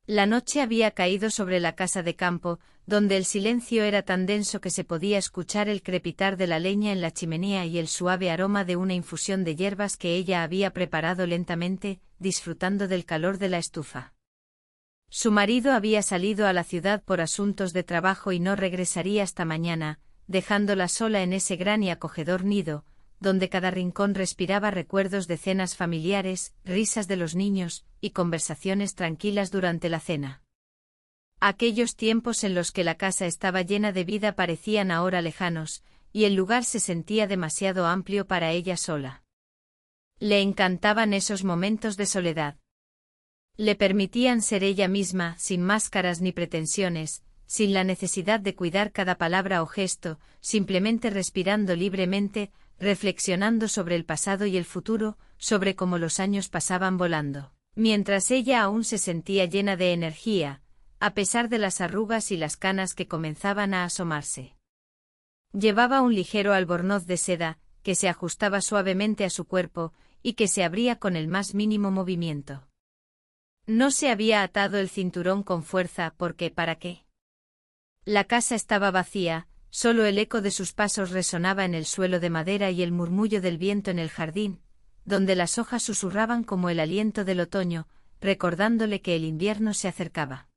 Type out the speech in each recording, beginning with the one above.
La noche había caído sobre la casa de campo, donde el silencio era tan denso que se podía escuchar el crepitar de la leña en la chimenea y el suave aroma de una infusión de hierbas que ella había preparado lentamente, disfrutando del calor de la estufa. Su marido había salido a la ciudad por asuntos de trabajo y no regresaría hasta mañana, dejándola sola en ese gran y acogedor nido, donde cada rincón respiraba recuerdos de cenas familiares, risas de los niños, y conversaciones tranquilas durante la cena. Aquellos tiempos en los que la casa estaba llena de vida parecían ahora lejanos, y el lugar se sentía demasiado amplio para ella sola. Le encantaban esos momentos de soledad. Le permitían ser ella misma, sin máscaras ni pretensiones, sin la necesidad de cuidar cada palabra o gesto, simplemente respirando libremente, reflexionando sobre el pasado y el futuro, sobre cómo los años pasaban volando, mientras ella aún se sentía llena de energía, a pesar de las arrugas y las canas que comenzaban a asomarse. Llevaba un ligero albornoz de seda, que se ajustaba suavemente a su cuerpo, y que se abría con el más mínimo movimiento. No se había atado el cinturón con fuerza porque ¿para qué? La casa estaba vacía, solo el eco de sus pasos resonaba en el suelo de madera y el murmullo del viento en el jardín, donde las hojas susurraban como el aliento del otoño, recordándole que el invierno se acercaba.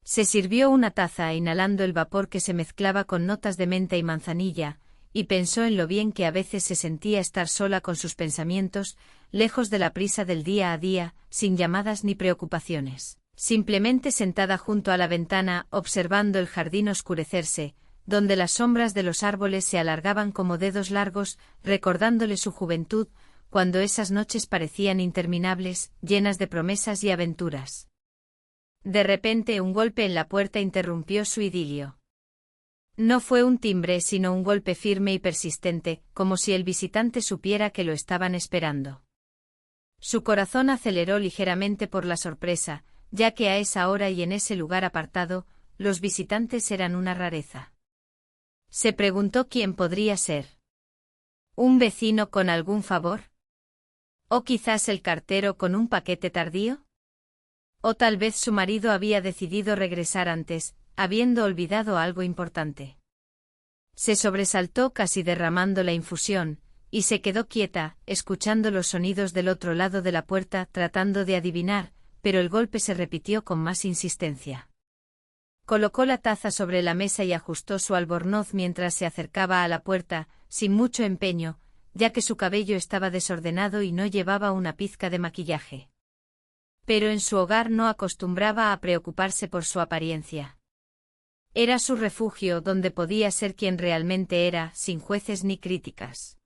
Se sirvió una taza inhalando el vapor que se mezclaba con notas de menta y manzanilla, y pensó en lo bien que a veces se sentía estar sola con sus pensamientos, lejos de la prisa del día a día, sin llamadas ni preocupaciones, simplemente sentada junto a la ventana observando el jardín oscurecerse, donde las sombras de los árboles se alargaban como dedos largos, recordándole su juventud, cuando esas noches parecían interminables, llenas de promesas y aventuras. De repente un golpe en la puerta interrumpió su idilio. No fue un timbre sino un golpe firme y persistente, como si el visitante supiera que lo estaban esperando. Su corazón aceleró ligeramente por la sorpresa, ya que a esa hora y en ese lugar apartado, los visitantes eran una rareza. Se preguntó quién podría ser. ¿Un vecino con algún favor? ¿O quizás el cartero con un paquete tardío? O tal vez su marido había decidido regresar antes, habiendo olvidado algo importante. Se sobresaltó casi derramando la infusión, y se quedó quieta, escuchando los sonidos del otro lado de la puerta, tratando de adivinar, pero el golpe se repitió con más insistencia. Colocó la taza sobre la mesa y ajustó su albornoz mientras se acercaba a la puerta, sin mucho empeño, ya que su cabello estaba desordenado y no llevaba una pizca de maquillaje. Pero en su hogar no acostumbraba a preocuparse por su apariencia. Era su refugio donde podía ser quien realmente era, sin jueces ni críticas.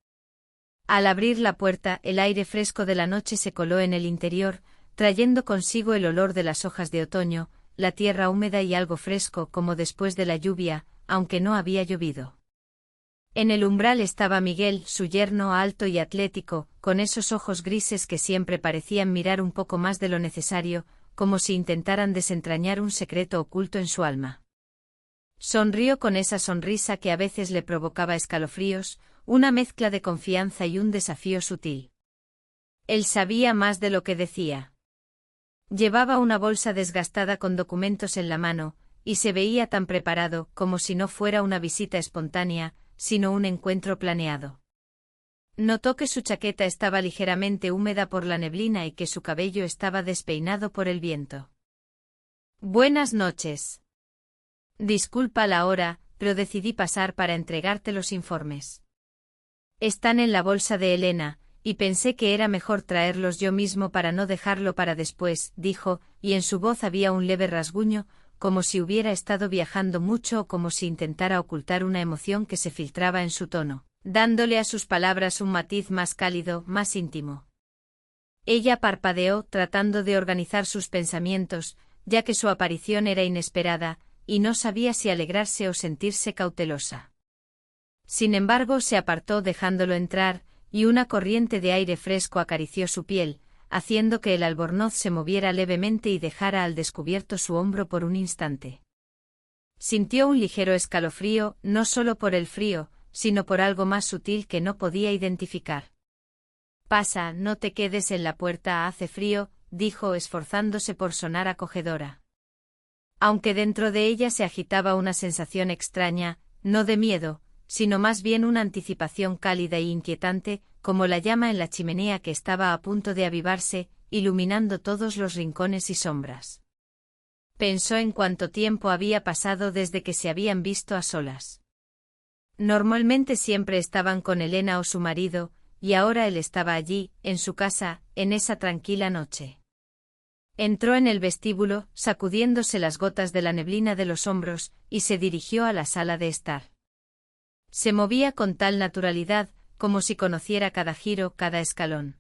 Al abrir la puerta, el aire fresco de la noche se coló en el interior, trayendo consigo el olor de las hojas de otoño, la tierra húmeda y algo fresco como después de la lluvia, aunque no había llovido. En el umbral estaba Miguel, su yerno alto y atlético, con esos ojos grises que siempre parecían mirar un poco más de lo necesario, como si intentaran desentrañar un secreto oculto en su alma. Sonrió con esa sonrisa que a veces le provocaba escalofríos, una mezcla de confianza y un desafío sutil. Él sabía más de lo que decía. Llevaba una bolsa desgastada con documentos en la mano, y se veía tan preparado como si no fuera una visita espontánea, sino un encuentro planeado. Notó que su chaqueta estaba ligeramente húmeda por la neblina y que su cabello estaba despeinado por el viento. Buenas noches. Disculpa la hora, pero decidí pasar para entregarte los informes. Están en la bolsa de Elena, y pensé que era mejor traerlos yo mismo para no dejarlo para después, dijo, y en su voz había un leve rasguño, como si hubiera estado viajando mucho o como si intentara ocultar una emoción que se filtraba en su tono, dándole a sus palabras un matiz más cálido, más íntimo. Ella parpadeó, tratando de organizar sus pensamientos, ya que su aparición era inesperada, y no sabía si alegrarse o sentirse cautelosa. Sin embargo, se apartó dejándolo entrar, y una corriente de aire fresco acarició su piel, haciendo que el albornoz se moviera levemente y dejara al descubierto su hombro por un instante. Sintió un ligero escalofrío, no solo por el frío, sino por algo más sutil que no podía identificar. Pasa, no te quedes en la puerta, hace frío, dijo esforzándose por sonar acogedora. Aunque dentro de ella se agitaba una sensación extraña, no de miedo, sino más bien una anticipación cálida e inquietante, como la llama en la chimenea que estaba a punto de avivarse, iluminando todos los rincones y sombras. Pensó en cuánto tiempo había pasado desde que se habían visto a solas. Normalmente siempre estaban con Elena o su marido, y ahora él estaba allí, en su casa, en esa tranquila noche. Entró en el vestíbulo, sacudiéndose las gotas de la neblina de los hombros, y se dirigió a la sala de estar. Se movía con tal naturalidad, como si conociera cada giro, cada escalón.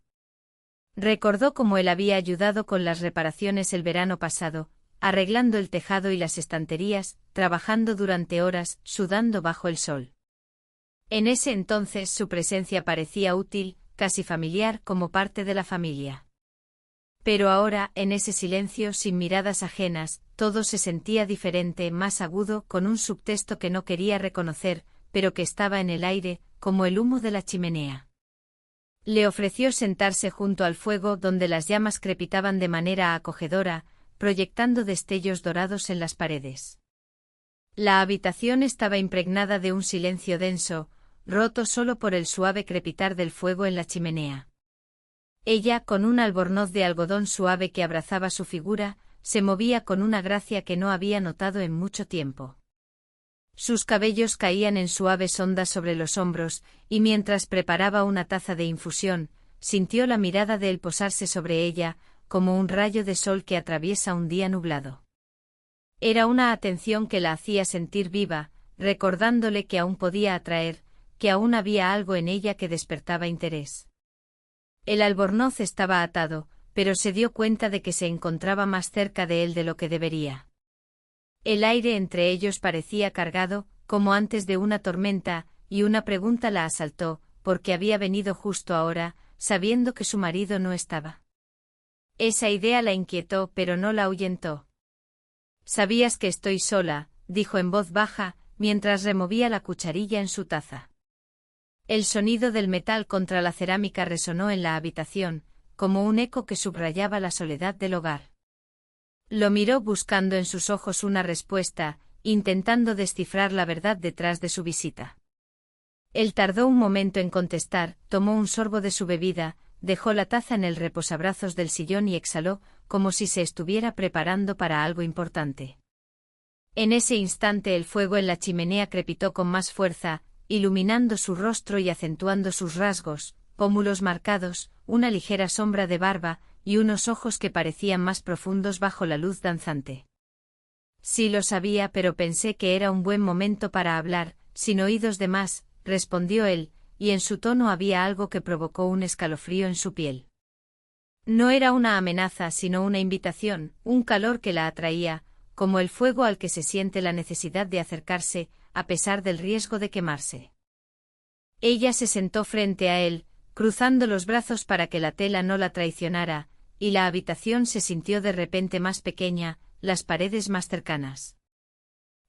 Recordó cómo él había ayudado con las reparaciones el verano pasado, arreglando el tejado y las estanterías, trabajando durante horas, sudando bajo el sol. En ese entonces su presencia parecía útil, casi familiar, como parte de la familia. Pero ahora, en ese silencio sin miradas ajenas, todo se sentía diferente, más agudo, con un subtexto que no quería reconocer, pero que estaba en el aire, como el humo de la chimenea. Le ofreció sentarse junto al fuego donde las llamas crepitaban de manera acogedora, proyectando destellos dorados en las paredes. La habitación estaba impregnada de un silencio denso, roto solo por el suave crepitar del fuego en la chimenea. Ella, con un albornoz de algodón suave que abrazaba su figura, se movía con una gracia que no había notado en mucho tiempo. Sus cabellos caían en suaves ondas sobre los hombros, y mientras preparaba una taza de infusión, sintió la mirada de él posarse sobre ella, como un rayo de sol que atraviesa un día nublado. Era una atención que la hacía sentir viva, recordándole que aún podía atraer, que aún había algo en ella que despertaba interés. El albornoz estaba atado, pero se dio cuenta de que se encontraba más cerca de él de lo que debería. El aire entre ellos parecía cargado, como antes de una tormenta, y una pregunta la asaltó, ¿por qué había venido justo ahora, sabiendo que su marido no estaba? Esa idea la inquietó, pero no la ahuyentó. «Sabías que estoy sola», dijo en voz baja, mientras removía la cucharilla en su taza. El sonido del metal contra la cerámica resonó en la habitación, como un eco que subrayaba la soledad del hogar. Lo miró buscando en sus ojos una respuesta, intentando descifrar la verdad detrás de su visita. Él tardó un momento en contestar, tomó un sorbo de su bebida, dejó la taza en el reposabrazos del sillón y exhaló, como si se estuviera preparando para algo importante. En ese instante el fuego en la chimenea crepitó con más fuerza, iluminando su rostro y acentuando sus rasgos, pómulos marcados, una ligera sombra de barba, y unos ojos que parecían más profundos bajo la luz danzante. Sí lo sabía, pero pensé que era un buen momento para hablar, sin oídos de más, respondió él, y en su tono había algo que provocó un escalofrío en su piel. No era una amenaza, sino una invitación, un calor que la atraía, como el fuego al que se siente la necesidad de acercarse, a pesar del riesgo de quemarse. Ella se sentó frente a él, cruzando los brazos para que la tela no la traicionara, y la habitación se sintió de repente más pequeña, las paredes más cercanas.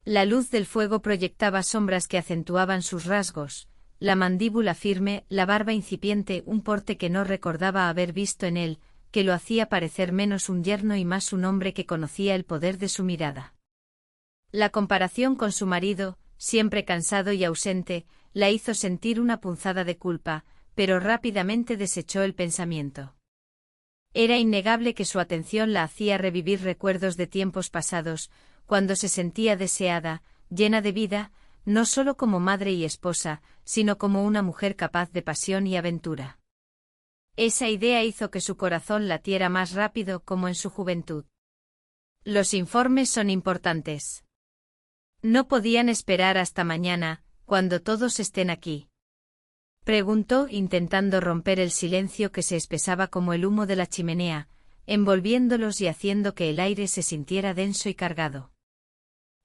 La luz del fuego proyectaba sombras que acentuaban sus rasgos, la mandíbula firme, la barba incipiente, un porte que no recordaba haber visto en él, que lo hacía parecer menos un yerno y más un hombre que conocía el poder de su mirada. La comparación con su marido, siempre cansado y ausente, la hizo sentir una punzada de culpa, pero rápidamente desechó el pensamiento. Era innegable que su atención la hacía revivir recuerdos de tiempos pasados, cuando se sentía deseada, llena de vida, no solo como madre y esposa, sino como una mujer capaz de pasión y aventura. Esa idea hizo que su corazón latiera más rápido, como en su juventud. Los informes son importantes. ¿No podían esperar hasta mañana, cuando todos estén aquí?, preguntó, intentando romper el silencio que se espesaba como el humo de la chimenea, envolviéndolos y haciendo que el aire se sintiera denso y cargado.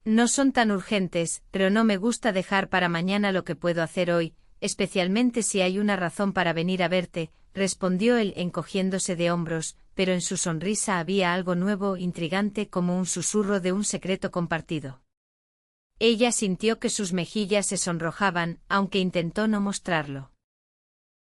No son tan urgentes, pero no me gusta dejar para mañana lo que puedo hacer hoy, especialmente si hay una razón para venir a verte, respondió él encogiéndose de hombros, pero en su sonrisa había algo nuevo, intrigante, como un susurro de un secreto compartido. Ella sintió que sus mejillas se sonrojaban, aunque intentó no mostrarlo.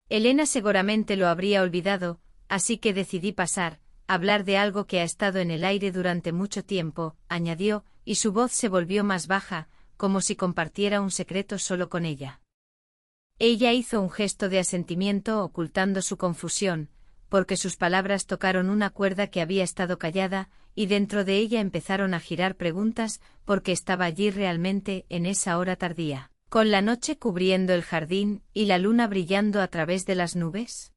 Elena seguramente lo habría olvidado, así que decidí pasar, hablar de algo que ha estado en el aire durante mucho tiempo, añadió, y su voz se volvió más baja, como si compartiera un secreto solo con ella. Ella hizo un gesto de asentimiento ocultando su confusión, porque sus palabras tocaron una cuerda que había estado callada, y dentro de ella empezaron a girar preguntas, porque estaba allí realmente en esa hora tardía, con la noche cubriendo el jardín y la luna brillando a través de las nubes.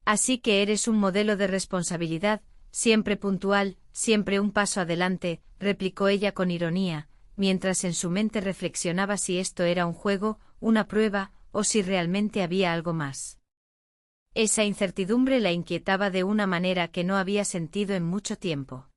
Así que eres un modelo de responsabilidad, siempre puntual, siempre un paso adelante, replicó ella con ironía, mientras en su mente reflexionaba si esto era un juego, una prueba, o si realmente había algo más. Esa incertidumbre la inquietaba de una manera que no había sentido en mucho tiempo.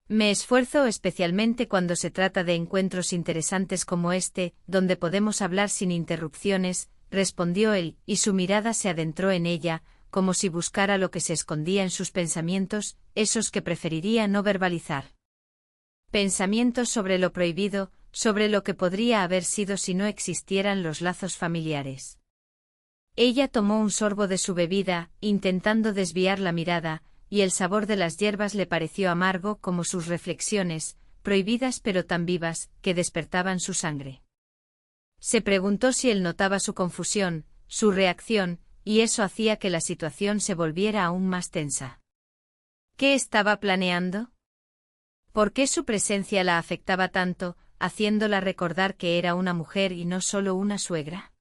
Me esfuerzo especialmente cuando se trata de encuentros interesantes como este, donde podemos hablar sin interrupciones, respondió él, y su mirada se adentró en ella, como si buscara lo que se escondía en sus pensamientos, esos que preferiría no verbalizar. Pensamientos sobre lo prohibido, sobre lo que podría haber sido si no existieran los lazos familiares. Ella tomó un sorbo de su bebida, intentando desviar la mirada, y el sabor de las hierbas le pareció amargo como sus reflexiones, prohibidas pero tan vivas, que despertaban su sangre. Se preguntó si él notaba su confusión, su reacción, y eso hacía que la situación se volviera aún más tensa. ¿Qué estaba planeando? ¿Por qué su presencia la afectaba tanto, haciéndola recordar que era una mujer y no solo una suegra?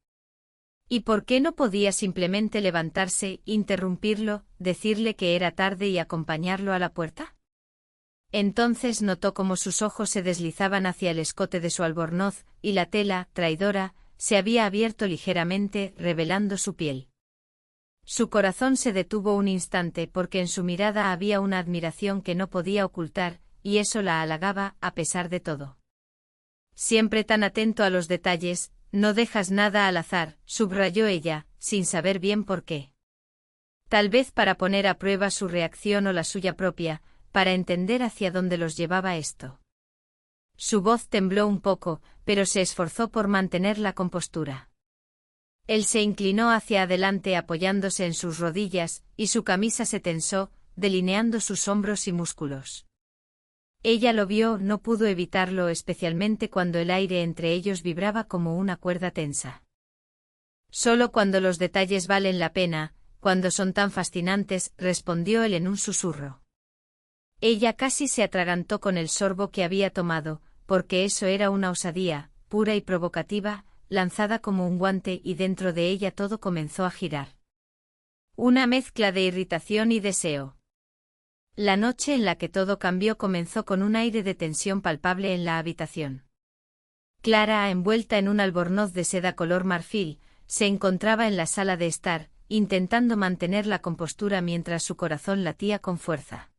¿Y por qué no podía simplemente levantarse, interrumpirlo, decirle que era tarde y acompañarlo a la puerta? Entonces notó cómo sus ojos se deslizaban hacia el escote de su albornoz, y la tela, traidora, se había abierto ligeramente, revelando su piel. Su corazón se detuvo un instante porque en su mirada había una admiración que no podía ocultar, y eso la halagaba, a pesar de todo. Siempre tan atento a los detalles, no dejas nada al azar, subrayó ella, sin saber bien por qué. Tal vez para poner a prueba su reacción o la suya propia, para entender hacia dónde los llevaba esto. Su voz tembló un poco, pero se esforzó por mantener la compostura. Él se inclinó hacia adelante apoyándose en sus rodillas, y su camisa se tensó, delineando sus hombros y músculos. Ella lo vio, no pudo evitarlo, especialmente cuando el aire entre ellos vibraba como una cuerda tensa. Solo cuando los detalles valen la pena, cuando son tan fascinantes, respondió él en un susurro. Ella casi se atragantó con el sorbo que había tomado, porque eso era una osadía, pura y provocativa, lanzada como un guante, y dentro de ella todo comenzó a girar. Una mezcla de irritación y deseo. La noche en la que todo cambió comenzó con un aire de tensión palpable en la habitación. Clara, envuelta en un albornoz de seda color marfil, se encontraba en la sala de estar, intentando mantener la compostura mientras su corazón latía con fuerza.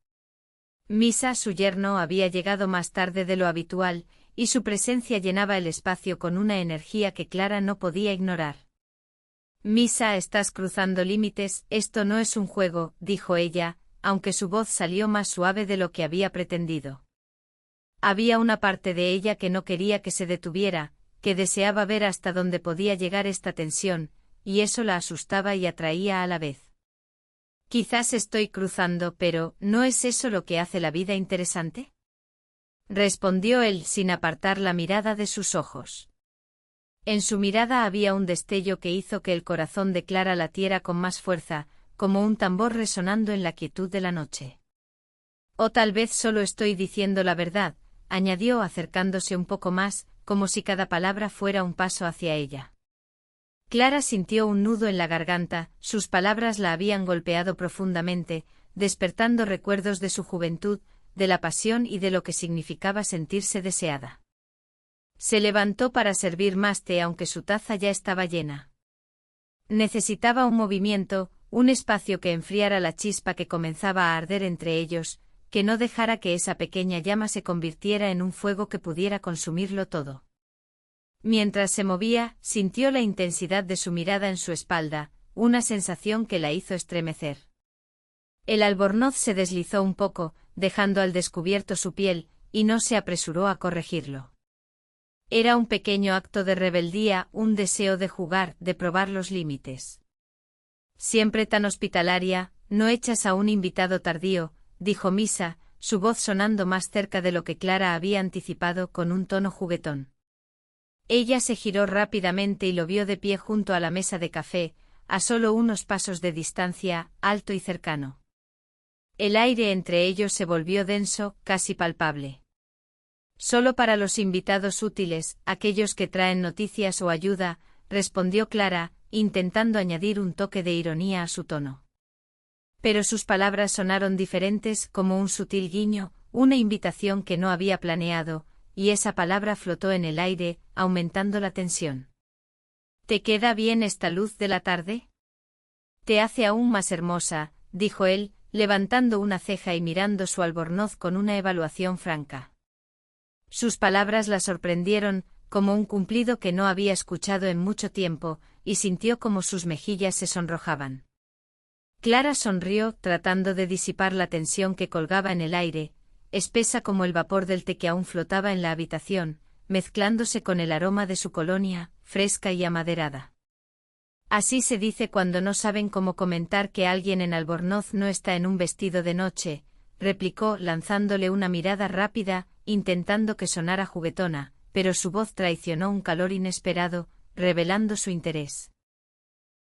Misa, su yerno, había llegado más tarde de lo habitual, y su presencia llenaba el espacio con una energía que Clara no podía ignorar. Misa, estás cruzando límites, esto no es un juego, dijo ella, aunque su voz salió más suave de lo que había pretendido. Había una parte de ella que no quería que se detuviera, que deseaba ver hasta dónde podía llegar esta tensión, y eso la asustaba y atraía a la vez. Quizás estoy cruzando, pero ¿no es eso lo que hace la vida interesante? Respondió él sin apartar la mirada de sus ojos. En su mirada había un destello que hizo que el corazón de Clara latiera con más fuerza, como un tambor resonando en la quietud de la noche. O tal vez solo estoy diciendo la verdad, añadió acercándose un poco más, como si cada palabra fuera un paso hacia ella. Clara sintió un nudo en la garganta, sus palabras la habían golpeado profundamente, despertando recuerdos de su juventud, de la pasión y de lo que significaba sentirse deseada. Se levantó para servir más té aunque su taza ya estaba llena. Necesitaba un movimiento, un espacio que enfriara la chispa que comenzaba a arder entre ellos, que no dejara que esa pequeña llama se convirtiera en un fuego que pudiera consumirlo todo. Mientras se movía, sintió la intensidad de su mirada en su espalda, una sensación que la hizo estremecer. El albornoz se deslizó un poco, dejando al descubierto su piel, y no se apresuró a corregirlo. Era un pequeño acto de rebeldía, un deseo de jugar, de probar los límites. Siempre tan hospitalaria, no echas a un invitado tardío, dijo Misa, su voz sonando más cerca de lo que Clara había anticipado con un tono juguetón. Ella se giró rápidamente y lo vio de pie junto a la mesa de café, a solo unos pasos de distancia, alto y cercano. El aire entre ellos se volvió denso, casi palpable. Solo para los invitados útiles, aquellos que traen noticias o ayuda, respondió Clara, intentando añadir un toque de ironía a su tono. Pero sus palabras sonaron diferentes, como un sutil guiño, una invitación que no había planeado, y esa palabra flotó en el aire, aumentando la tensión. ¿Te queda bien esta luz de la tarde? Te hace aún más hermosa, dijo él, levantando una ceja y mirando su albornoz con una evaluación franca. Sus palabras la sorprendieron, como un cumplido que no había escuchado en mucho tiempo, y sintió como sus mejillas se sonrojaban. Clara sonrió, tratando de disipar la tensión que colgaba en el aire, espesa como el vapor del té que aún flotaba en la habitación, mezclándose con el aroma de su colonia, fresca y amaderada. Así se dice cuando no saben cómo comentar que alguien en Albornoz no está en un vestido de noche, replicó lanzándole una mirada rápida, intentando que sonara juguetona, pero su voz traicionó un calor inesperado, revelando su interés.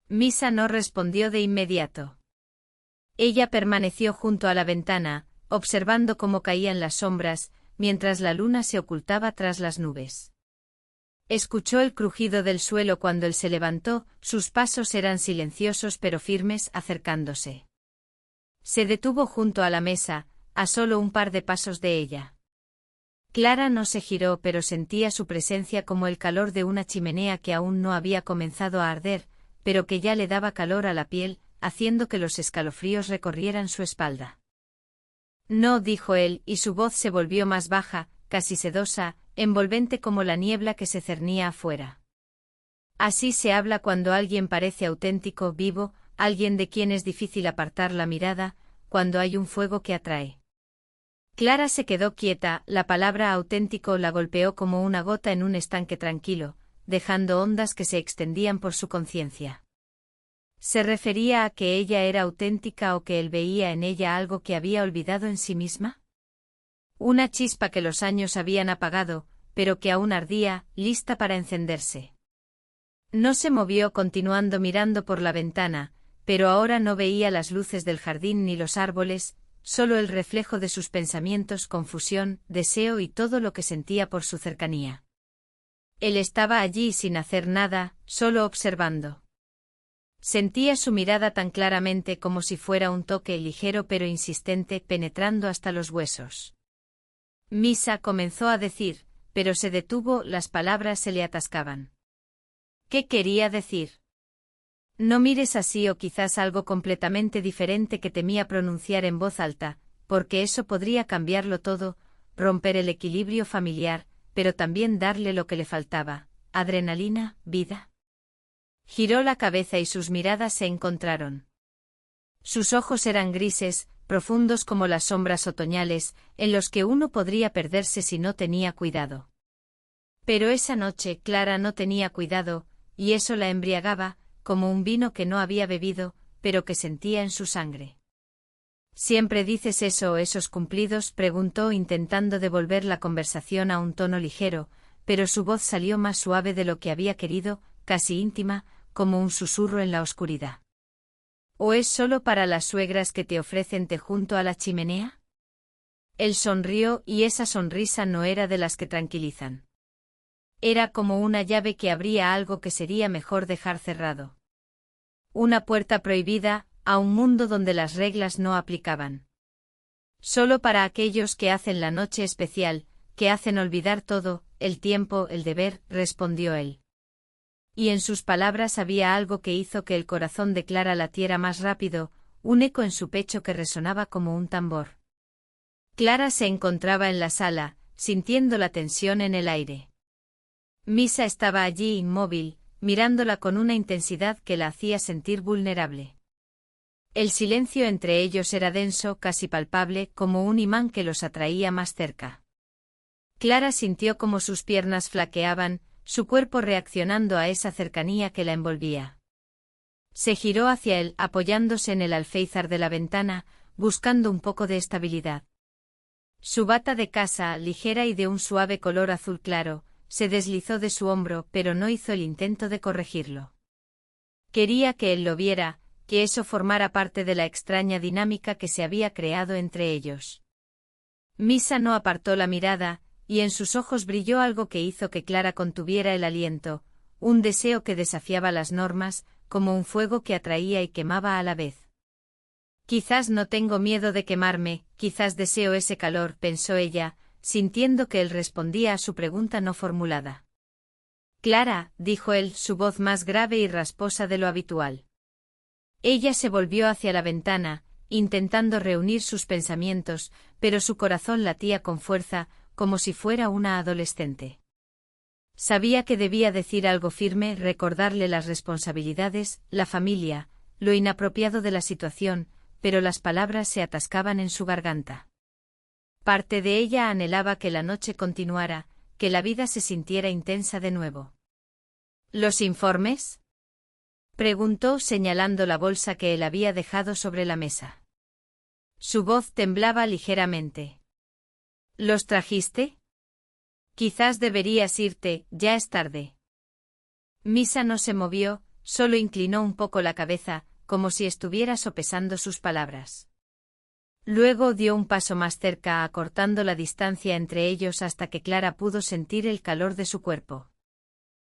Misa no respondió de inmediato. Ella permaneció junto a la ventana, observando cómo caían las sombras, mientras la luna se ocultaba tras las nubes. Escuchó el crujido del suelo cuando él se levantó, sus pasos eran silenciosos pero firmes, acercándose. Se detuvo junto a la mesa, a solo un par de pasos de ella. Clara no se giró pero sentía su presencia como el calor de una chimenea que aún no había comenzado a arder, pero que ya le daba calor a la piel, haciendo que los escalofríos recorrieran su espalda. No, dijo él, y su voz se volvió más baja, casi sedosa, envolvente como la niebla que se cernía afuera. Así se habla cuando alguien parece auténtico, vivo, alguien de quien es difícil apartar la mirada, cuando hay un fuego que atrae. Clara se quedó quieta, la palabra auténtico la golpeó como una gota en un estanque tranquilo, dejando ondas que se extendían por su conciencia. ¿Se refería a que ella era auténtica o que él veía en ella algo que había olvidado en sí misma? Una chispa que los años habían apagado, pero que aún ardía, lista para encenderse. No se movió continuando mirando por la ventana, pero ahora no veía las luces del jardín ni los árboles, solo el reflejo de sus pensamientos, confusión, deseo y todo lo que sentía por su cercanía. Él estaba allí sin hacer nada, solo observando. Sentía su mirada tan claramente como si fuera un toque ligero pero insistente, penetrando hasta los huesos. Misa comenzó a decir, pero se detuvo, las palabras se le atascaban. ¿Qué quería decir? No mires así, o quizás algo completamente diferente que temía pronunciar en voz alta, porque eso podría cambiarlo todo, romper el equilibrio familiar, pero también darle lo que le faltaba, adrenalina, vida. Giró la cabeza y sus miradas se encontraron. Sus ojos eran grises, profundos como las sombras otoñales, en los que uno podría perderse si no tenía cuidado. Pero esa noche Clara no tenía cuidado, y eso la embriagaba, como un vino que no había bebido, pero que sentía en su sangre. ¿Siempre dices eso o esos cumplidos?, preguntó intentando devolver la conversación a un tono ligero, pero su voz salió más suave de lo que había querido, casi íntima, como un susurro en la oscuridad. ¿O es solo para las suegras que te ofrecen té junto a la chimenea? Él sonrió y esa sonrisa no era de las que tranquilizan. Era como una llave que abría algo que sería mejor dejar cerrado. Una puerta prohibida, a un mundo donde las reglas no aplicaban. Solo para aquellos que hacen la noche especial, que hacen olvidar todo, el tiempo, el deber, respondió él. Y en sus palabras había algo que hizo que el corazón de Clara latiera más rápido, un eco en su pecho que resonaba como un tambor. Clara se encontraba en la sala, sintiendo la tensión en el aire. Misa estaba allí inmóvil, mirándola con una intensidad que la hacía sentir vulnerable. El silencio entre ellos era denso, casi palpable, como un imán que los atraía más cerca. Clara sintió como sus piernas flaqueaban, su cuerpo reaccionando a esa cercanía que la envolvía. Se giró hacia él, apoyándose en el alféizar de la ventana, buscando un poco de estabilidad. Su bata de casa, ligera y de un suave color azul claro, se deslizó de su hombro, pero no hizo el intento de corregirlo. Quería que él lo viera, que eso formara parte de la extraña dinámica que se había creado entre ellos. Misa no apartó la mirada, y en sus ojos brilló algo que hizo que Clara contuviera el aliento, un deseo que desafiaba las normas, como un fuego que atraía y quemaba a la vez. Quizás no tengo miedo de quemarme, quizás deseo ese calor, pensó ella, sintiendo que él respondía a su pregunta no formulada. Clara, dijo él, su voz más grave y rasposa de lo habitual. Ella se volvió hacia la ventana, intentando reunir sus pensamientos, pero su corazón latía con fuerza, como si fuera una adolescente. Sabía que debía decir algo firme, recordarle las responsabilidades, la familia, lo inapropiado de la situación, pero las palabras se atascaban en su garganta. Parte de ella anhelaba que la noche continuara, que la vida se sintiera intensa de nuevo. ¿Los informes?, preguntó señalando la bolsa que él había dejado sobre la mesa. Su voz temblaba ligeramente. ¿Los trajiste? Quizás deberías irte, ya es tarde. Misa no se movió, solo inclinó un poco la cabeza, como si estuviera sopesando sus palabras. Luego dio un paso más cerca, acortando la distancia entre ellos hasta que Clara pudo sentir el calor de su cuerpo.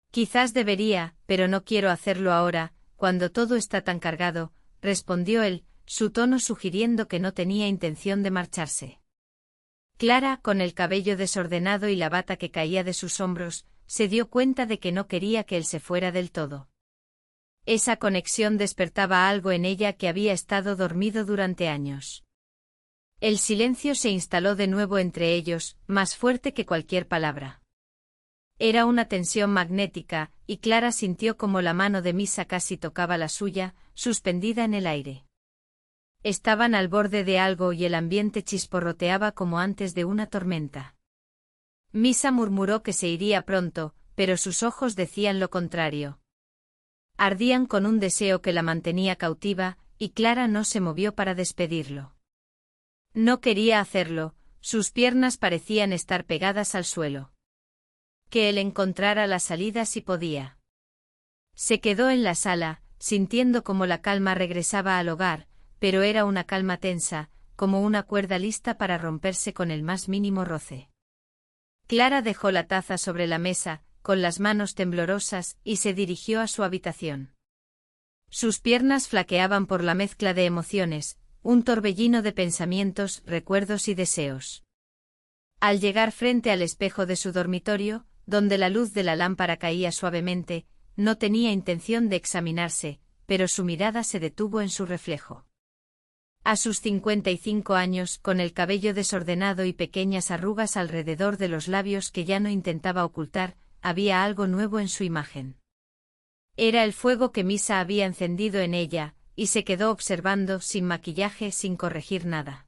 Quizás debería, pero no quiero hacerlo ahora, cuando todo está tan cargado, respondió él, su tono sugiriendo que no tenía intención de marcharse. Clara, con el cabello desordenado y la bata que caía de sus hombros, se dio cuenta de que no quería que él se fuera del todo. Esa conexión despertaba algo en ella que había estado dormido durante años. El silencio se instaló de nuevo entre ellos, más fuerte que cualquier palabra. Era una tensión magnética, y Clara sintió como la mano de Misa casi tocaba la suya, suspendida en el aire. Estaban al borde de algo y el ambiente chisporroteaba como antes de una tormenta. Misa murmuró que se iría pronto, pero sus ojos decían lo contrario. Ardían con un deseo que la mantenía cautiva, y Clara no se movió para despedirlo. No quería hacerlo, sus piernas parecían estar pegadas al suelo. Que él encontrara la salida si podía. Se quedó en la sala, sintiendo como la calma regresaba al hogar, pero era una calma tensa, como una cuerda lista para romperse con el más mínimo roce. Clara dejó la taza sobre la mesa, con las manos temblorosas, y se dirigió a su habitación. Sus piernas flaqueaban por la mezcla de emociones, un torbellino de pensamientos, recuerdos y deseos. Al llegar frente al espejo de su dormitorio, donde la luz de la lámpara caía suavemente, no tenía intención de examinarse, pero su mirada se detuvo en su reflejo. A sus 55 años, con el cabello desordenado y pequeñas arrugas alrededor de los labios que ya no intentaba ocultar, había algo nuevo en su imagen. Era el fuego que Misa había encendido en ella, y se quedó observando, sin maquillaje, sin corregir nada.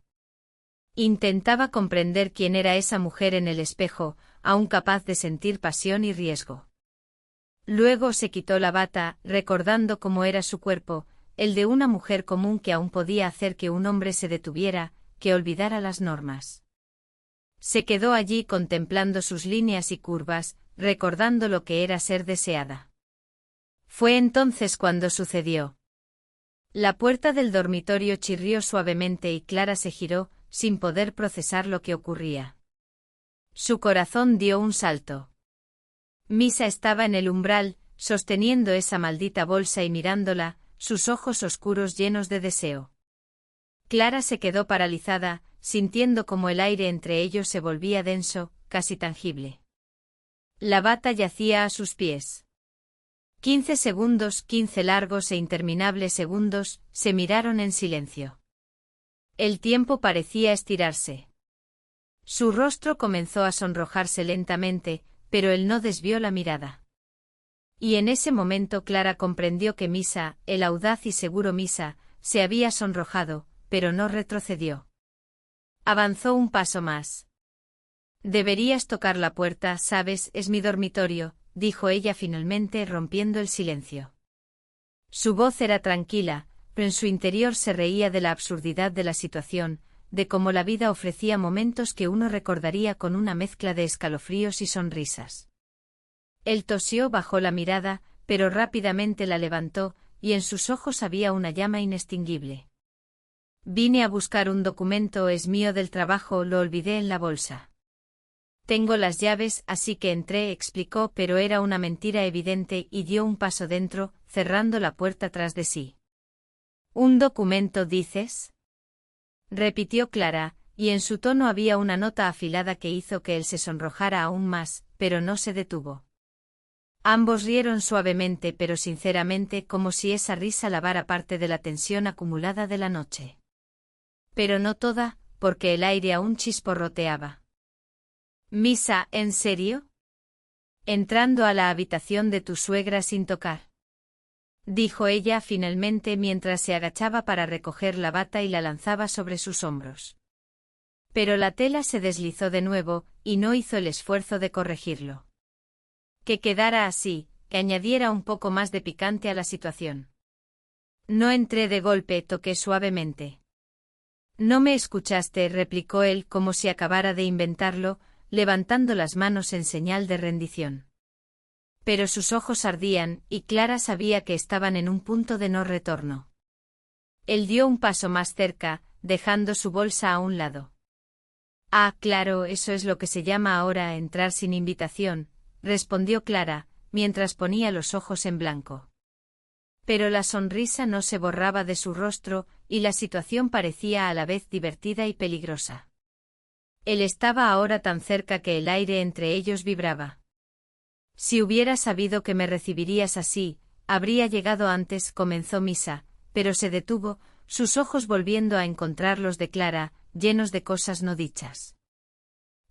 Intentaba comprender quién era esa mujer en el espejo, aún capaz de sentir pasión y riesgo. Luego se quitó la bata, recordando cómo era su cuerpo, el de una mujer común que aún podía hacer que un hombre se detuviera, que olvidara las normas. Se quedó allí contemplando sus líneas y curvas, recordando lo que era ser deseada. Fue entonces cuando sucedió. La puerta del dormitorio chirrió suavemente y Clara se giró, sin poder procesar lo que ocurría. Su corazón dio un salto. Misa estaba en el umbral, sosteniendo esa maldita bolsa y mirándola, sus ojos oscuros llenos de deseo. Clara se quedó paralizada, sintiendo como el aire entre ellos se volvía denso, casi tangible. La bata yacía a sus pies. 15 segundos, 15 largos e interminables segundos, se miraron en silencio. El tiempo parecía estirarse. Su rostro comenzó a sonrojarse lentamente, pero él no desvió la mirada. Y en ese momento Clara comprendió que Misa, el audaz y seguro Misa, se había sonrojado, pero no retrocedió. Avanzó un paso más. Deberías tocar la puerta, sabes, es mi dormitorio, dijo ella finalmente rompiendo el silencio. Su voz era tranquila, pero en su interior se reía de la absurdidad de la situación, de cómo la vida ofrecía momentos que uno recordaría con una mezcla de escalofríos y sonrisas. Él tosió, bajó la mirada, pero rápidamente la levantó, y en sus ojos había una llama inextinguible. Vine a buscar un documento, es mío del trabajo, lo olvidé en la bolsa. Tengo las llaves, así que entré, explicó, pero era una mentira evidente y dio un paso dentro, cerrando la puerta tras de sí. ¿Un documento, dices?, repitió Clara, y en su tono había una nota afilada que hizo que él se sonrojara aún más, pero no se detuvo. Ambos rieron suavemente pero sinceramente, como si esa risa lavara parte de la tensión acumulada de la noche. Pero no toda, porque el aire aún chisporroteaba. ¿Misa, en serio? Entrando a la habitación de tu suegra sin tocar, dijo ella finalmente mientras se agachaba para recoger la bata y la lanzaba sobre sus hombros. Pero la tela se deslizó de nuevo, y no hizo el esfuerzo de corregirlo. Que quedara así, que añadiera un poco más de picante a la situación. No entré de golpe, toqué suavemente. No me escuchaste, replicó él como si acabara de inventarlo, levantando las manos en señal de rendición. Pero sus ojos ardían, y Clara sabía que estaban en un punto de no retorno. Él dio un paso más cerca, dejando su bolsa a un lado. Ah, claro, eso es lo que se llama ahora entrar sin invitación, respondió Clara, mientras ponía los ojos en blanco. Pero la sonrisa no se borraba de su rostro, y la situación parecía a la vez divertida y peligrosa. Él estaba ahora tan cerca que el aire entre ellos vibraba. Si hubiera sabido que me recibirías así, habría llegado antes, comenzó Misa, pero se detuvo, sus ojos volviendo a encontrar los de Clara, llenos de cosas no dichas.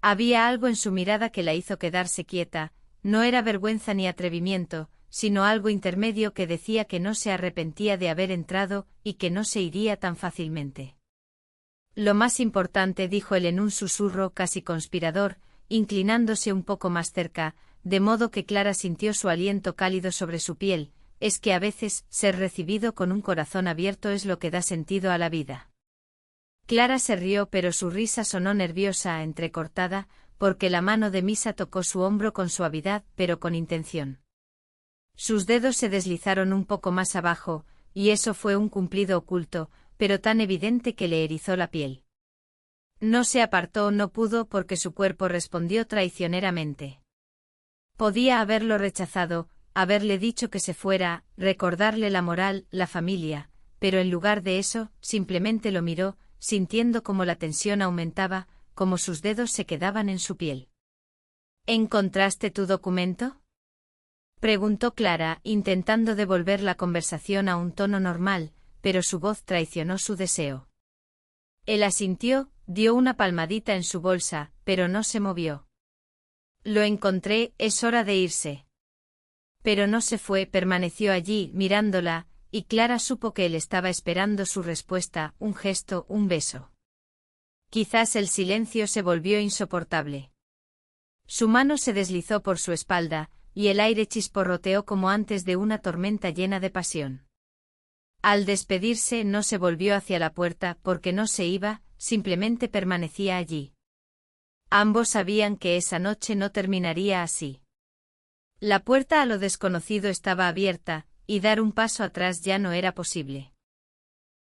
Había algo en su mirada que la hizo quedarse quieta, no era vergüenza ni atrevimiento, sino algo intermedio que decía que no se arrepentía de haber entrado y que no se iría tan fácilmente. Lo más importante, dijo él en un susurro casi conspirador, inclinándose un poco más cerca, de modo que Clara sintió su aliento cálido sobre su piel, es que a veces ser recibido con un corazón abierto es lo que da sentido a la vida. Clara se rió, pero su risa sonó nerviosa, entrecortada, porque la mano de Misa tocó su hombro con suavidad, pero con intención. Sus dedos se deslizaron un poco más abajo, y eso fue un cumplido oculto, pero tan evidente que le erizó la piel. No se apartó, no pudo, porque su cuerpo respondió traicioneramente. Podía haberlo rechazado, haberle dicho que se fuera, recordarle la moral, la familia, pero en lugar de eso, simplemente lo miró, sintiendo cómo la tensión aumentaba, cómo sus dedos se quedaban en su piel. ¿Encontraste tu documento?, preguntó Clara, intentando devolver la conversación a un tono normal, pero su voz traicionó su deseo. Él asintió, dio una palmadita en su bolsa, pero no se movió. Lo encontré, es hora de irse. Pero no se fue, permaneció allí, mirándola, y Clara supo que él estaba esperando su respuesta, un gesto, un beso. Quizás el silencio se volvió insoportable. Su mano se deslizó por su espalda, y el aire chisporroteó como antes de una tormenta llena de pasión. Al despedirse no se volvió hacia la puerta porque no se iba, simplemente permanecía allí. Ambos sabían que esa noche no terminaría así. La puerta a lo desconocido estaba abierta, y dar un paso atrás ya no era posible.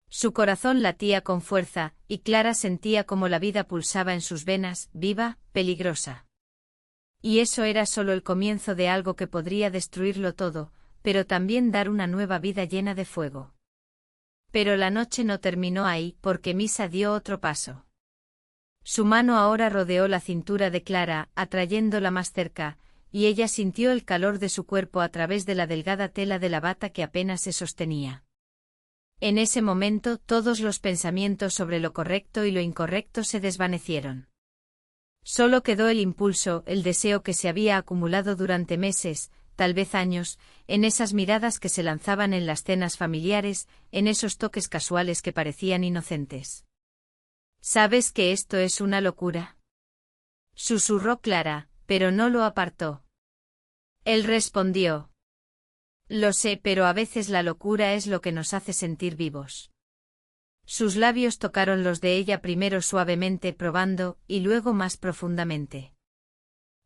Su corazón latía con fuerza, y Clara sentía como la vida pulsaba en sus venas, viva, peligrosa. Y eso era solo el comienzo de algo que podría destruirlo todo, pero también dar una nueva vida llena de fuego. Pero la noche no terminó ahí, porque Misa dio otro paso. Su mano ahora rodeó la cintura de Clara, atrayéndola más cerca, y ella sintió el calor de su cuerpo a través de la delgada tela de la bata que apenas se sostenía. En ese momento todos los pensamientos sobre lo correcto y lo incorrecto se desvanecieron. Solo quedó el impulso, el deseo que se había acumulado durante meses, tal vez años, en esas miradas que se lanzaban en las cenas familiares, en esos toques casuales que parecían inocentes. ¿Sabes que esto es una locura?, susurró Clara, pero no lo apartó. Él respondió. Lo sé, pero a veces la locura es lo que nos hace sentir vivos. Sus labios tocaron los de ella primero suavemente probando, y luego más profundamente.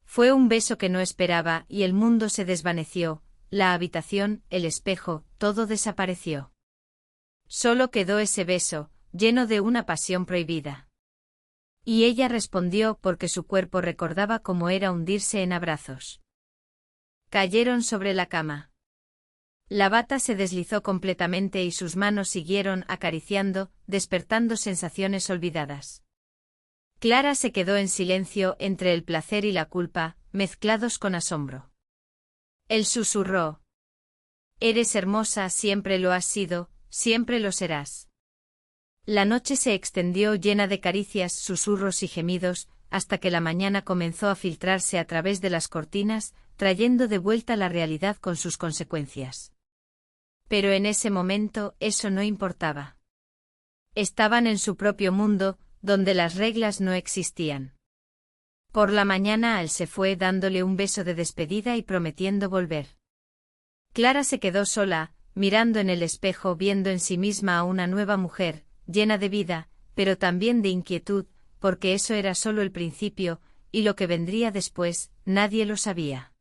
Fue un beso que no esperaba, y el mundo se desvaneció, la habitación, el espejo, todo desapareció. Solo quedó ese beso, lleno de una pasión prohibida. Y ella respondió porque su cuerpo recordaba cómo era hundirse en abrazos. Cayeron sobre la cama. La bata se deslizó completamente y sus manos siguieron acariciando, despertando sensaciones olvidadas. Clara se quedó en silencio entre el placer y la culpa, mezclados con asombro. Él susurró: «Eres hermosa, siempre lo has sido, siempre lo serás». La noche se extendió llena de caricias, susurros y gemidos, hasta que la mañana comenzó a filtrarse a través de las cortinas, trayendo de vuelta la realidad con sus consecuencias. Pero en ese momento eso no importaba. Estaban en su propio mundo, donde las reglas no existían. Por la mañana Al se fue dándole un beso de despedida y prometiendo volver. Clara se quedó sola, mirando en el espejo, viendo en sí misma a una nueva mujer, llena de vida, pero también de inquietud, porque eso era solo el principio, y lo que vendría después, nadie lo sabía.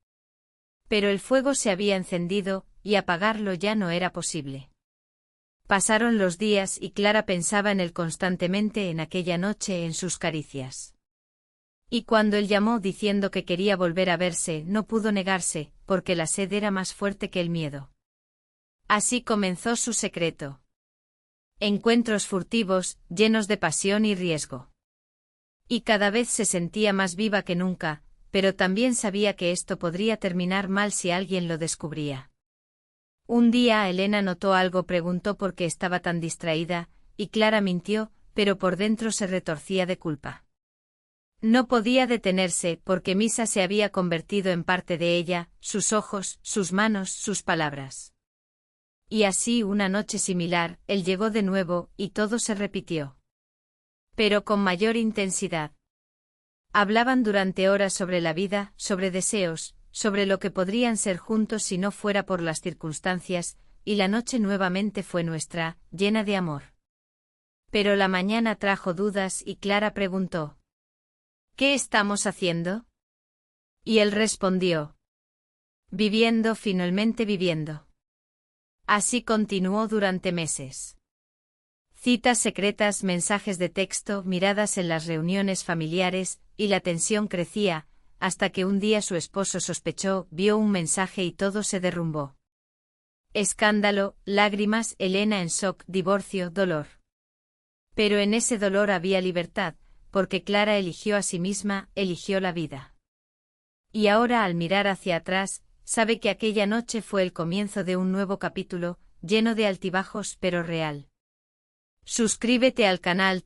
Pero el fuego se había encendido, y apagarlo ya no era posible. Pasaron los días y Clara pensaba en él constantemente, en aquella noche, en sus caricias. Y cuando él llamó diciendo que quería volver a verse, no pudo negarse, porque la sed era más fuerte que el miedo. Así comenzó su secreto. Encuentros furtivos, llenos de pasión y riesgo. Y cada vez se sentía más viva que nunca, pero también sabía que esto podría terminar mal si alguien lo descubría. Un día Elena notó algo, preguntó por qué estaba tan distraída, y Clara mintió, pero por dentro se retorcía de culpa. No podía detenerse, porque Misa se había convertido en parte de ella, sus ojos, sus manos, sus palabras. Y así una noche similar, él llegó de nuevo, y todo se repitió. Pero con mayor intensidad. Hablaban durante horas sobre la vida, sobre deseos, sobre lo que podrían ser juntos si no fuera por las circunstancias, y la noche nuevamente fue nuestra, llena de amor. Pero la mañana trajo dudas y Clara preguntó: «¿Qué estamos haciendo?» Y él respondió: «Viviendo, finalmente viviendo». Así continuó durante meses. Citas secretas, mensajes de texto, miradas en las reuniones familiares, y la tensión crecía, hasta que un día su esposo sospechó, vio un mensaje y todo se derrumbó. Escándalo, lágrimas, Elena en shock, divorcio, dolor. Pero en ese dolor había libertad, porque Clara eligió a sí misma, eligió la vida. Y ahora, al mirar hacia atrás, sabe que aquella noche fue el comienzo de un nuevo capítulo, lleno de altibajos pero real. Suscríbete al canal.